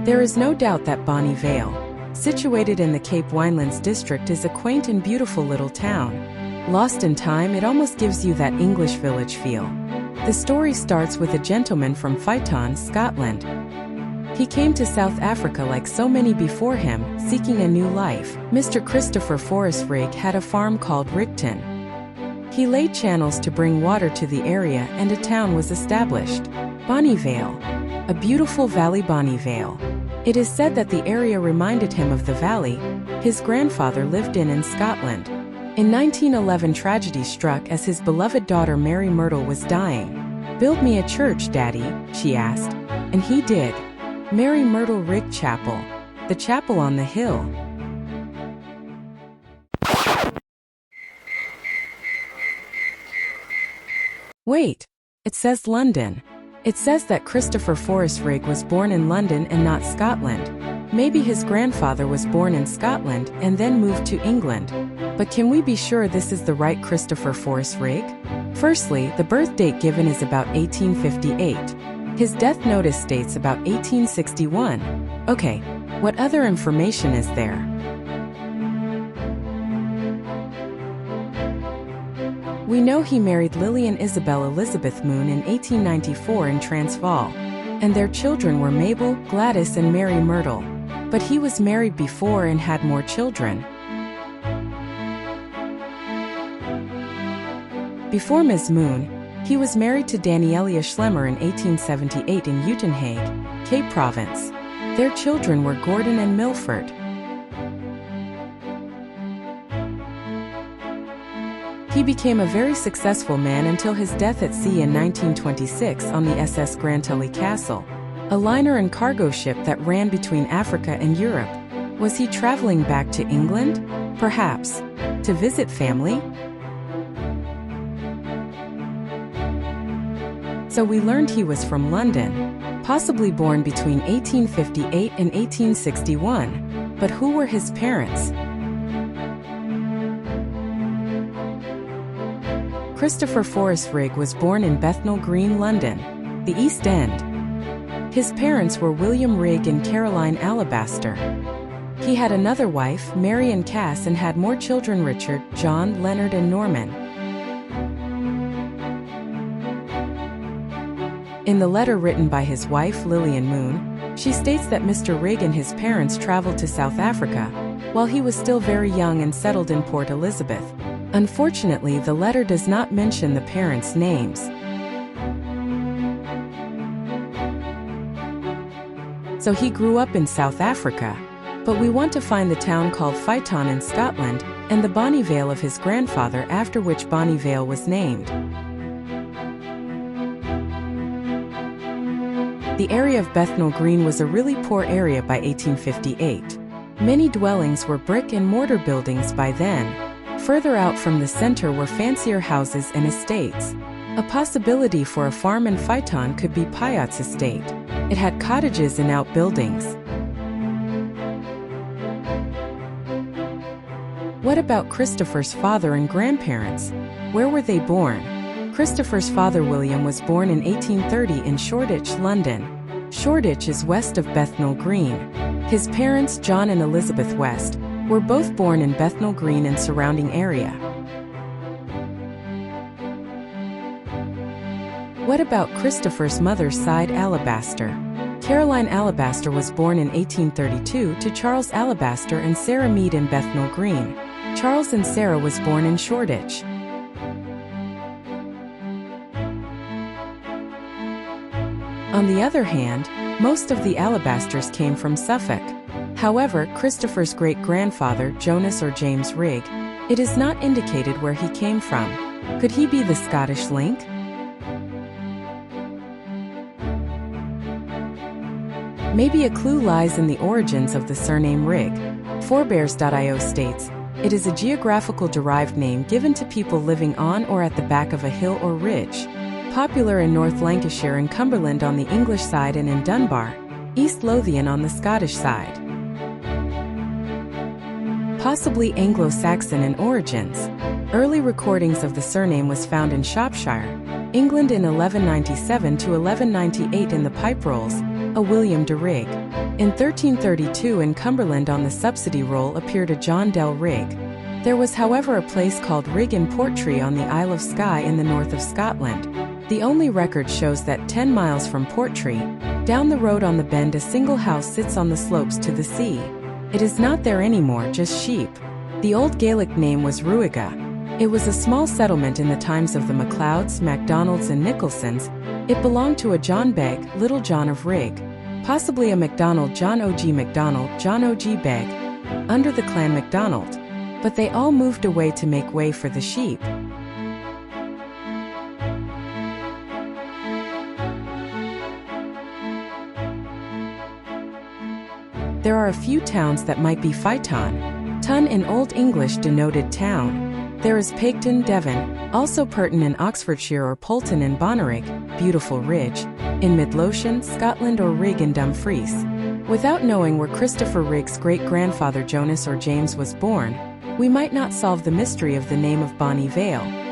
There is no doubt that Bonnievale, situated in the Cape Winelands district, is a quaint and beautiful little town. Lost in time, it almost gives you that English village feel. The story starts with a gentleman from Pyton, Scotland. He came to South Africa like so many before him, seeking a new life. Mr. Christopher Rigg had a farm called Rigton. He laid channels to bring water to the area, and a town was established. Bonnievale. A beautiful valley, Bonnievale. It is said that the area reminded him of the valley his grandfather lived in Scotland. In 1911, tragedy struck as his beloved daughter Mary Myrtle was dying. "Build me a church, Daddy," she asked. And he did. Mary Myrtle Rigg Chapel. The chapel on the hill. Wait. It says London. It says that Christopher Rigg was born in London and not Scotland. Maybe his grandfather was born in Scotland and then moved to England. But can we be sure this is the right Christopher Rigg? Firstly, the birth date given is about 1858. His death notice states about 1861. Okay, what other information is there? We know he married Lillian Isabel Elizabeth Moon in 1894 in Transvaal, and their children were Mabel, Gladys and Mary Myrtle. But he was married before and had more children. Before Ms. Moon, he was married to Danielia Schlemmer in 1878 in Uitenhage, Cape Province. Their children were Gordon and Milford. He became a very successful man until his death at sea in 1926 on the SS Grantully Castle, a liner and cargo ship that ran between Africa and Europe. Was he traveling back to England? Perhaps. To visit family? So we learned he was from London, possibly born between 1858 and 1861. But who were his parents? Christopher Rigg was born in Bethnal Green, London, the East End. His parents were William Rigg and Caroline Alabaster. He had another wife, Marion Cass, and had more children: Richard, John, Leonard and Norman. In the letter written by his wife, Lillian Moon, she states that Mr. Rigg and his parents traveled to South Africa while he was still very young and settled in Port Elizabeth. Unfortunately, the letter does not mention the parents' names. So he grew up in South Africa. But we want to find the town called Pyton in Scotland and the Bonnievale of his grandfather, after which Bonnievale was named. The area of Bethnal Green was a really poor area by 1858. Many dwellings were brick and mortar buildings by then. Further out from the center were fancier houses and estates. A possibility for a farm in Pyton could be Pyot's estate. It had cottages and outbuildings. What about Christopher's father and grandparents? Where were they born? Christopher's father William was born in 1830 in Shoreditch, London. Shoreditch is west of Bethnal Green. His parents, John and Elizabeth West, were both born in Bethnal Green and surrounding area. What about Christopher's mother's side, Alabaster? Caroline Alabaster was born in 1832 to Charles Alabaster and Sarah Mead in Bethnal Green. Charles and Sarah was born in Shoreditch. On the other hand, most of the Alabasters came from Suffolk. However, Christopher's great-grandfather, Jonas or James Rigg, it is not indicated where he came from. Could he be the Scottish link? Maybe a clue lies in the origins of the surname Rigg. Forebears.io states, it is a geographical derived name given to people living on or at the back of a hill or ridge. Popular in North Lancashire and Cumberland on the English side and in Dunbar, East Lothian on the Scottish side. Possibly Anglo-Saxon in origins. Early recordings of the surname was found in Shropshire, England in 1197 to 1198 in the Pipe Rolls, a William de Rigg. In 1332 in Cumberland on the subsidy roll appeared a John Del Rigg. There was however a place called Rigg in Portree on the Isle of Skye in the north of Scotland. The only record shows that 10 miles from Portree, down the road on the bend, a single house sits on the slopes to the sea. It is not there anymore, just sheep. The old Gaelic name was Ruiga. It was a small settlement in the times of the MacLeods, MacDonalds and Nicholsons. It belonged to a John Begg, Little John of Rigg, possibly a MacDonald, John O.G. MacDonald, John O.G. Begg, under the clan MacDonald. But they all moved away to make way for the sheep. There are a few towns that might be Pyton. Ton in Old English denoted town. There is Pyton, Devon, also Pyton in Oxfordshire, or Polton in Bonnievale, beautiful ridge, in Midlothian, Scotland, or Rigg in Dumfries. Without knowing where Christopher Rigg's great-grandfather Jonas or James was born, we might not solve the mystery of the name of Bonnievale.